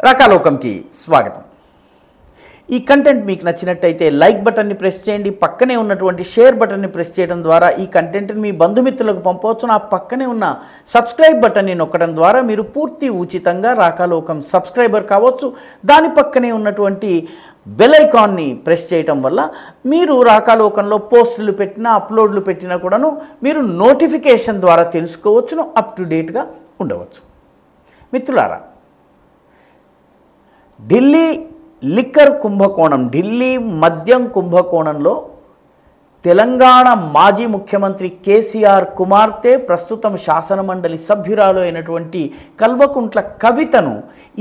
రాకాలోకంకి స్వాగతం. ఈ కంటెంట్ మీకు నచ్చినట్టయితే లైక్ బటన్ని ప్రెస్ చేయండి. పక్కనే ఉన్నటువంటి షేర్ బటన్ని ప్రెస్ చేయడం ద్వారా ఈ కంటెంట్ని మీ బంధుమిత్రులకు పంపవచ్చు. ఆ పక్కనే ఉన్న సబ్స్క్రైబ్ బటన్ని నొక్కడం ద్వారా మీరు పూర్తి ఉచితంగా రాకాలోకం సబ్స్క్రైబర్ కావచ్చు. దాని పక్కనే ఉన్నటువంటి బెల్ ఐకాన్ని ప్రెస్ చేయడం వల్ల మీరు రాకాలోకంలో పోస్టులు పెట్టినా అప్లోడ్లు పెట్టినా కూడాను మీరు నోటిఫికేషన్ ద్వారా తెలుసుకోవచ్చును, అప్ టు డేట్గా ఉండవచ్చు. మిత్రులారా, ఢిల్లీ లిక్కర్ కుంభకోణం, ఢిల్లీ మద్యం కుంభకోణంలో తెలంగాణ మాజీ ముఖ్యమంత్రి కేసీఆర్ కుమార్తె, ప్రస్తుతం శాసనమండలి సభ్యురాలు అయినటువంటి కల్వకుంట్ల కవితను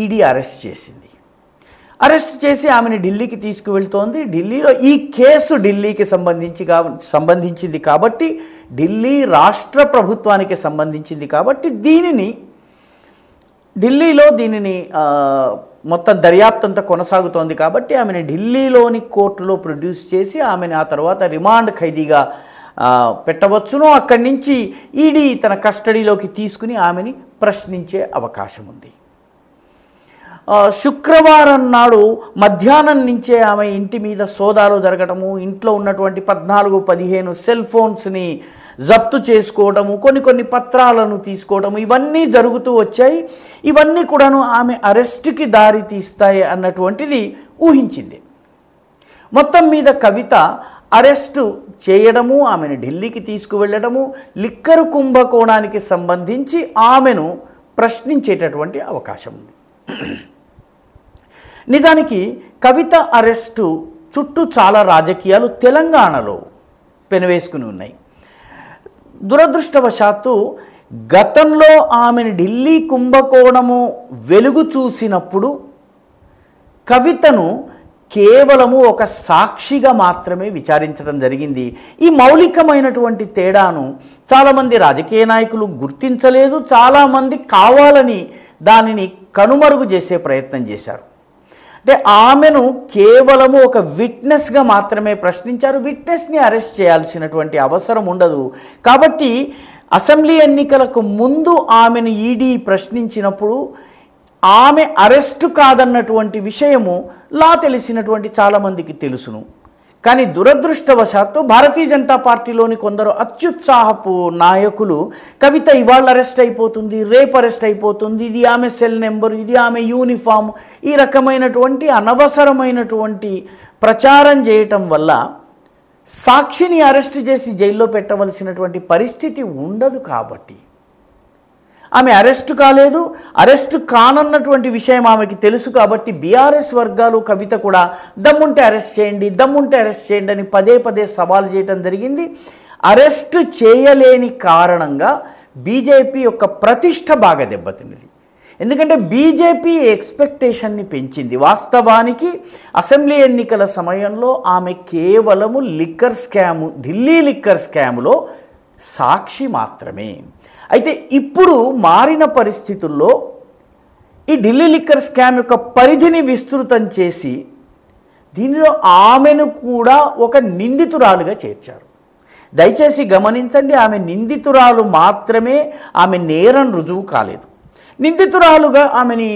ఈడీ అరెస్ట్ చేసింది. అరెస్ట్ చేసి ఆమెను ఢిల్లీకి తీసుకువెళ్తోంది. ఢిల్లీలో ఈ కేసు ఢిల్లీకి సంబంధించింది కాబట్టి, ఢిల్లీ రాష్ట్ర ప్రభుత్వానికి సంబంధించింది కాబట్టి ఢిల్లీలో దీనిని మొత్తం దర్యాప్తు అంతా కొనసాగుతోంది కాబట్టి ఆమెను ఢిల్లీలోని కోర్టులో ప్రొడ్యూస్ చేసి ఆమెను ఆ తర్వాత రిమాండ్ ఖైదీగా పెట్టవచ్చును. అక్కడి నుంచి ఈడీ తన కస్టడీలోకి తీసుకుని ఆమెని ప్రశ్నించే అవకాశం ఉంది. శుక్రవారం నాడు మధ్యాహ్నం నుంచే ఆమె ఇంటి మీద సోదాలు జరగటము, ఇంట్లో ఉన్నటువంటి 14-15 సెల్ ఫోన్స్ని జప్తు చేసుకోవడము, కొన్ని పత్రాలను తీసుకోవడము, ఇవన్నీ జరుగుతూ వచ్చాయి. ఇవన్నీ కూడాను ఆమె అరెస్టుకి దారి తీస్తాయి అన్నటువంటిది ఊహించింది. మొత్తం మీద కవిత అరెస్టు చేయడము, ఆమెను ఢిల్లీకి తీసుకువెళ్ళడము, లిక్కరు కుంభకోణానికి సంబంధించి ఆమెను ప్రశ్నించేటటువంటి అవకాశం ఉంది. నిజానికి కవిత అరెస్టు చుట్టూ చాలా రాజకీయాలు తెలంగాణలో పెనవేసుకుని ఉన్నాయి. దురదృష్టవశాత్తు గతంలో ఆమెను ఢిల్లీ కుంభకోణము వెలుగు చూసినప్పుడు కవితను కేవలము ఒక సాక్షిగా మాత్రమే విచారించడం జరిగింది. ఈ మౌలికమైనటువంటి తేడాను చాలామంది రాజకీయ నాయకులు గుర్తించలేదు. చాలామంది కావాలని దానిని కనుమరుగు చేసే ప్రయత్నం చేశారు. అంటే ఆమెను కేవలము ఒక విట్నెస్గా మాత్రమే ప్రశ్నించారు. విట్నెస్ని అరెస్ట్ చేయాల్సినటువంటి అవసరం ఉండదు. కాబట్టి అసెంబ్లీ ఎన్నికలకు ముందు ఆమెను ఈడీ ప్రశ్నించినప్పుడు ఆమె అరెస్టు కాదన్నటువంటి విషయము తెలిసినటువంటి చాలామందికి తెలుసును. కానీ దురదృష్టవశాత్తు భారతీయ జనతా పార్టీలోని కొందరు అత్యుత్సాహపు నాయకులు కవిత ఇవాళ అరెస్ట్ అయిపోతుంది, రేపు అరెస్ట్ అయిపోతుంది, ఇది ఆమె సెల్ నెంబరు, ఇది ఆమె యూనిఫామ్, ఈ రకమైనటువంటి అనవసరమైనటువంటి ప్రచారం చేయటం వల్ల సాక్షిని అరెస్ట్ చేసి జైల్లో పెట్టవలసినటువంటి పరిస్థితి ఉండదు. కాబట్టి ఆమె అరెస్టు కాలేదు, అరెస్టు కానన్నటువంటి విషయం ఆమెకి తెలుసు. కాబట్టి బీఆర్ఎస్ వర్గాలు కవిత కూడా దమ్ముంటే అరెస్ట్ చేయండి, దమ్ముంటే అరెస్ట్ చేయండి అని పదే సవాల్ చేయడం జరిగింది. అరెస్టు చేయలేని కారణంగా బీజేపీ యొక్క ప్రతిష్ట బాగా దెబ్బతిన్నది. ఎందుకంటే బీజేపీ ఎక్స్పెక్టేషన్ని పెంచింది. వాస్తవానికి అసెంబ్లీ ఎన్నికల సమయంలో ఆమె కేవలము లిక్కర్ స్కాము, ఢిల్లీ లిక్కర్ స్కాములో సాక్షి మాత్రమే. అయితే ఇప్పుడు మారిన పరిస్థితుల్లో ఈ ఢిల్లీ లిక్కర్ స్కామ్ యొక్క పరిధిని విస్తృతం చేసి దీనిలో ఆమెను కూడా ఒక నిందితురాలుగా చేర్చారు. దయచేసి గమనించండి, ఆమె నిందితురాలు మాత్రమే, ఆమె నేరం రుజువు కాలేదు. నిందితురాలుగా ఆమెని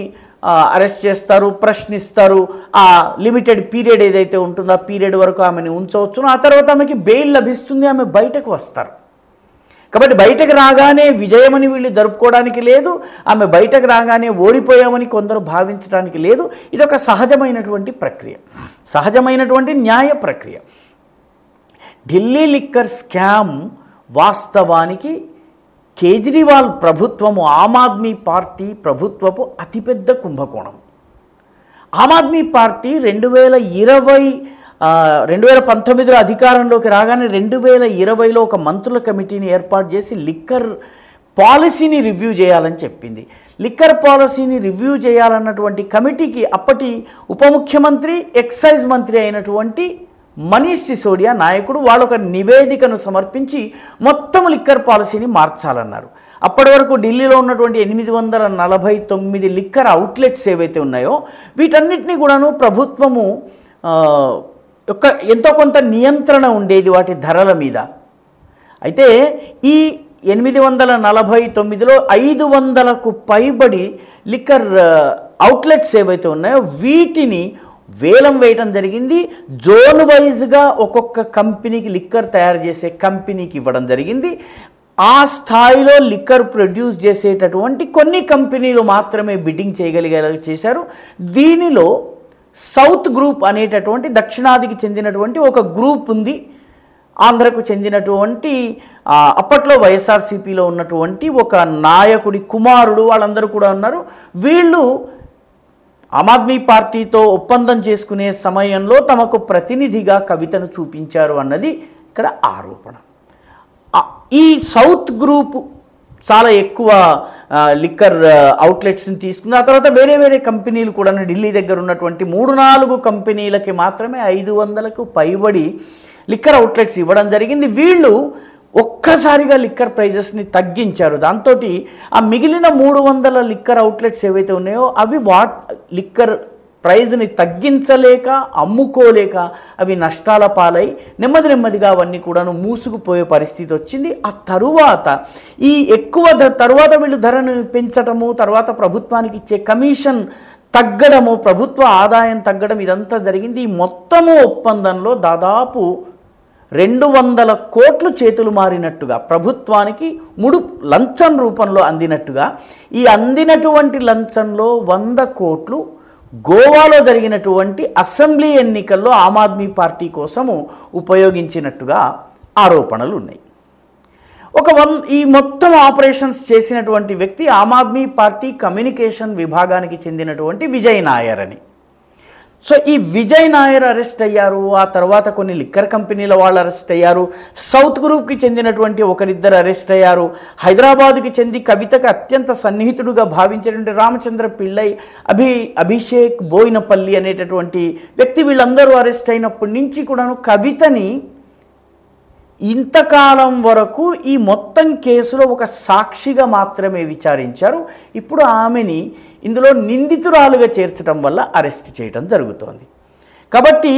అరెస్ట్ చేస్తారు, ప్రశ్నిస్తారు. ఆ లిమిటెడ్ పీరియడ్ ఏదైతే ఉంటుందో ఆ పీరియడ్ వరకు ఆమెను ఉంచవచ్చును. ఆ తర్వాత ఆమెకి బెయిల్ లభిస్తుంది, ఆమె బయటకు వస్తారు. కాబట్టి బయటకు రాగానే విజయమని వీళ్ళు జరుపుకోవడానికి లేదు, ఆమె బయటకు రాగానే ఓడిపోయామని కొందరు భావించడానికి లేదు. ఇది ఒక సహజమైనటువంటి ప్రక్రియ, సహజమైనటువంటి న్యాయ ప్రక్రియ. ఢిల్లీ లిక్కర్ స్కామ్ వాస్తవానికి కేజ్రీవాల్ ప్రభుత్వము, ఆమ్ ఆద్మీ పార్టీ ప్రభుత్వపు అతిపెద్ద కుంభకోణం. ఆమ్ ఆద్మీ పార్టీ 2019లో అధికారంలోకి రాగానే 2020లో ఒక మంత్రుల కమిటీని ఏర్పాటు చేసి లిక్కర్ పాలసీని రివ్యూ చేయాలని చెప్పింది. లిక్కర్ పాలసీని రివ్యూ చేయాలన్నటువంటి కమిటీకి అప్పటి ఉప ముఖ్యమంత్రి, ఎక్సైజ్ మంత్రి అయినటువంటి మనీష్ సిసోడియా నాయకుడు వాళ్ళు ఒక నివేదికను సమర్పించి మొత్తం లిక్కర్ పాలసీని మార్చాలన్నారు. అప్పటి వరకు ఢిల్లీలో ఉన్నటువంటి 849 లిక్కర్ అవుట్లెట్స్ ఏవైతే ఉన్నాయో వీటన్నిటినీ కూడాను ప్రభుత్వము ఎంతో కొంత నియంత్రణ ఉండేది వాటి ధరల మీద. అయితే ఈ 849లో 500కు పైబడి లిక్కర్ అవుట్లెట్స్ ఏవైతే ఉన్నాయో వీటిని వేలం వేయటం జరిగింది. జోన్ వైజ్గా ఒక్కొక్క కంపెనీకి, లిక్కర్ తయారు చేసే కంపెనీకి ఇవ్వడం జరిగింది. ఆ స్థాయిలో లిక్కర్ ప్రొడ్యూస్ చేసేటటువంటి కొన్ని కంపెనీలు మాత్రమే బిడ్డింగ్ చేయగలిగేలా చేశారు. దీనిలో సౌత్ గ్రూప్ అనేటటువంటి దక్షిణాదికి చెందినటువంటి ఒక గ్రూప్ ఉంది. ఆంధ్రకు చెందినటువంటి అప్పట్లో వైఎస్ఆర్సీపీలో ఉన్నటువంటి ఒక నాయకుడి కుమారుడు వాళ్ళందరూ కూడా ఉన్నారు. వీళ్ళు ఆమ్ ఆద్మీ పార్టీతో ఒప్పందం చేసుకునే సమయంలో తమకు ప్రతినిధిగా కవితను చూపించారు అన్నది ఇక్కడ ఆరోపణ. ఈ సౌత్ గ్రూప్ చాలా ఎక్కువ లిక్కర్ అవుట్లెట్స్ని తీసుకుంది. ఆ తర్వాత వేరే వేరే కంపెనీలు కూడా ఢిల్లీ దగ్గర ఉన్నటువంటి 3-4 కంపెనీలకి మాత్రమే 500కు పైబడి లిక్కర్ అవుట్లెట్స్ ఇవ్వడం జరిగింది. వీళ్ళు ఒక్కసారిగా లిక్కర్ ప్రైజెస్ని తగ్గించారు. దాంతో ఆ మిగిలిన 300 లిక్కర్ అవుట్లెట్స్ ఏవైతే ఉన్నాయో అవి లిక్కర్ ప్రైజ్ని తగ్గించలేక, అమ్ముకోలేక అవి నష్టాల పాలై నెమ్మదిగా అవన్నీ కూడాను మూసుకుపోయే పరిస్థితి వచ్చింది. ఆ తరువాత ఈ ఎక్కువ తర్వాత వీళ్ళు ధరను పెంచటము, తర్వాత ప్రభుత్వానికి ఇచ్చే కమిషన్ తగ్గడము, ప్రభుత్వ ఆదాయం తగ్గడం, ఇదంతా జరిగింది. ఈ మొత్తము ఒప్పందంలో దాదాపు 200 కోట్లు చేతులు మారినట్టుగా, ప్రభుత్వానికి లంచం రూపంలో అందినట్టుగా, ఈ అందినటువంటి లంచంలో 100 కోట్లు గోవాలో జరిగినటువంటి అసెంబ్లీ ఎన్నికల్లో ఆమ్ ఆద్మీ పార్టీ కోసము ఉపయోగించినట్టుగా ఆరోపణలు ఉన్నాయి. ఈ మొత్తం ఆపరేషన్స్ చేసినటువంటి వ్యక్తి ఆమ్ ఆద్మీ పార్టీ కమ్యూనికేషన్ విభాగానికి చెందినటువంటి విజయ్ నాయర్ అని. సో ఈ విజయ్ నాయర్ అరెస్ట్ అయ్యారు. ఆ తర్వాత కొన్ని లిక్కర్ కంపెనీల వాళ్ళు అరెస్ట్ అయ్యారు. సౌత్ గ్రూప్కి చెందినటువంటి ఒకరిద్దరు అరెస్ట్ అయ్యారు. హైదరాబాద్కి చెంది కవితకు అత్యంత సన్నిహితుడుగా భావించేటువంటి రామచంద్ర పిళ్ళై, అభిషేక్ బోయినపల్లి అనేటటువంటి వ్యక్తి, వీళ్ళందరూ అరెస్ట్ అయినప్పటి నుంచి కూడాను కవితని ఇంతకాలం వరకు ఈ మొత్తం కేసులో ఒక సాక్షిగా మాత్రమే విచారించారు. ఇప్పుడు ఆమెని ఇందులో నిందితురాలుగా చేర్చడం వల్ల అరెస్ట్ చేయడం జరుగుతోంది. కాబట్టి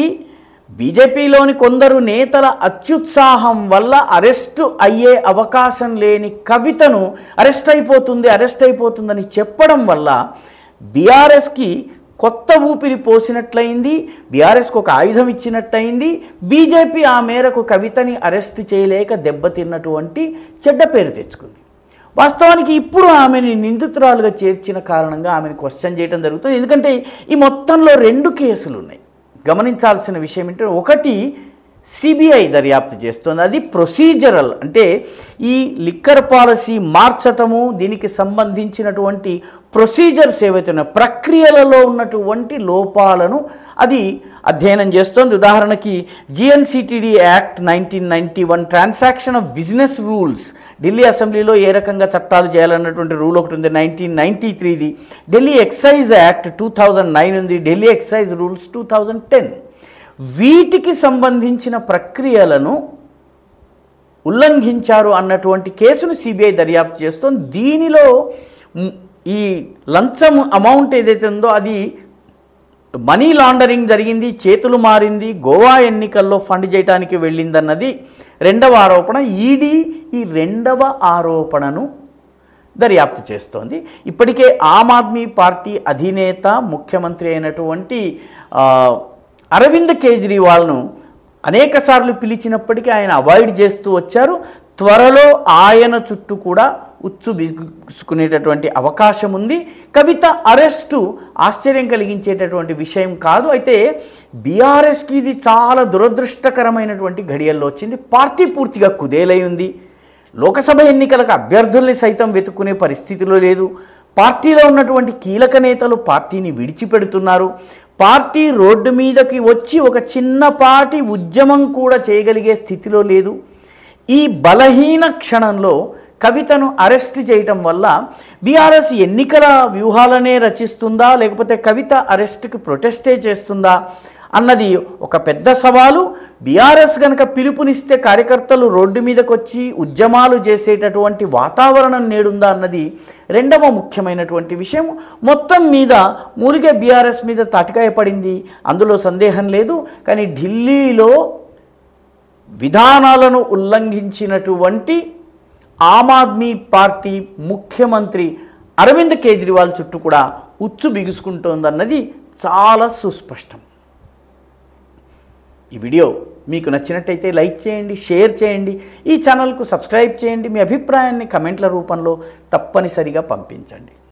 బీజేపీలోని కొందరు నేతల అత్యుత్సాహం వల్ల అరెస్టు అయ్యే అవకాశం లేని కవితను అరెస్ట్ అయిపోతుందని చెప్పడం వల్ల బీఆర్ఎస్కి కొత్త ఊపిరి పోసినట్లయింది, బీఆర్ఎస్కు ఒక ఆయుధం ఇచ్చినట్టయింది. బీజేపీ ఆ మేరకు కవితని అరెస్ట్ చేయలేక దెబ్బతిన్నటువంటి చెడ్డ పేరు తెచ్చుకుంది. వాస్తవానికి ఇప్పుడు ఆమెని నిందితురాలుగా చేర్చిన కారణంగా ఆమెను క్వశ్చన్ చేయడం జరుగుతుంది. ఎందుకంటే ఈ మొత్తంలో 2 కేసులు ఉన్నాయి. గమనించాల్సిన విషయం ఏంటంటే, ఒకటి సిబిఐ దర్యాప్తు చేస్తుంది, అది ప్రొసీజరల్, అంటే ఈ లిక్కర్ పాలసీ మార్చటము, దీనికి సంబంధించినటువంటి ప్రొసీజర్స్ ఏవైతే ఉన్నాయో, ప్రక్రియలలో ఉన్నటువంటి లోపాలను అది అధ్యయనం చేస్తోంది. ఉదాహరణకి GNCTD act 1991 transaction of business rules, Delhi అసెంబ్లీలో ఏ రకంగా చట్టాలు చేయాలన్నటువంటి రూల్ ఒకటి ఉంది, 1993ది. ఢిల్లీ ఎక్సైజ్ యాక్ట్ 2009 ఉంది, ఢిల్లీ ఎక్సైజ్ రూల్స్ 2010. వీటికి సంబంధించిన ప్రక్రియలను ఉల్లంఘించారు అన్నటువంటి కేసును సిబిఐ దర్యాప్తు చేస్తోంది. దీనిలో ఈ లంచం అమౌంట్ ఏదైతే ఉందో అది మనీ లాండరింగ్ జరిగింది, చేతులు మారింది, గోవా ఎన్నికల్లో ఫండ్ చేయడానికి వెళ్ళిందన్నది 2వ ఆరోపణ. ఈడీ ఈ 2వ ఆరోపణను దర్యాప్తు చేస్తోంది. ఇప్పటికే ఆమ్ ఆద్మీ పార్టీ అధినేత, ముఖ్యమంత్రి అయినటువంటి అరవింద్ కేజ్రీవాల్ను అనేకసార్లు పిలిచినప్పటికీ ఆయన అవాయిడ్ చేస్తూ వచ్చారు. త్వరలో ఆయన చుట్టూ కూడా ఉచ్చు బిగుసుకునేటటువంటి అవకాశం ఉంది. కవిత అరెస్టు ఆశ్చర్యం కలిగించేటటువంటి విషయం కాదు. అయితే బీఆర్ఎస్కి ఇది చాలా దురదృష్టకరమైనటువంటి ఘడియల్లో వచ్చింది. పార్టీ పూర్తిగా కుదేలై ఉంది. లోకసభ ఎన్నికలకు అభ్యర్థుల్ని సైతం వెతుక్కునే పరిస్థితిలో లేదు. పార్టీలో ఉన్నటువంటి కీలక నేతలు పార్టీని విడిచిపెడుతున్నారు. పార్టీ రోడ్డు మీదకి వచ్చి ఒక చిన్నపాటి ఉద్యమం కూడా చేయగలిగే స్థితిలో లేదు. ఈ బలహీన క్షణంలో కవితను అరెస్ట్ చేయటం వల్ల బీఆర్ఎస్ ఎన్నికల వ్యూహాలనే రచిస్తుందా, లేకపోతే కవిత అరెస్ట్కి ప్రొటెస్టే చేస్తుందా అన్నది ఒక పెద్ద సవాలు. బీఆర్ఎస్ కనుక పిలుపునిస్తే కార్యకర్తలు రోడ్డు మీదకి వచ్చి ఉద్యమాలు చేసేటటువంటి వాతావరణం నేడుందా అన్నది 2వ ముఖ్యమైనటువంటి విషయం. మొత్తం మీద మూలిగే బీఆర్ఎస్ మీద తాటికాయ పడింది, అందులో సందేహం లేదు. కానీ ఢిల్లీలో విధానాలను ఉల్లంఘించినటువంటి ఆమ్ ఆద్మీ పార్టీ ముఖ్యమంత్రి అరవింద్ కేజ్రీవాల్ చుట్టూ కూడా ఉచ్చు బిగుసుకుంటోందన్నది చాలా సుస్పష్టం. ఈ వీడియో మీకు నచ్చినట్టయితే లైక్ చేయండి, షేర్ చేయండి, ఈ ఛానల్కు సబ్స్క్రైబ్ చేయండి. మీ అభిప్రాయాన్ని కమెంట్ల రూపంలో తప్పనిసరిగా పంపించండి.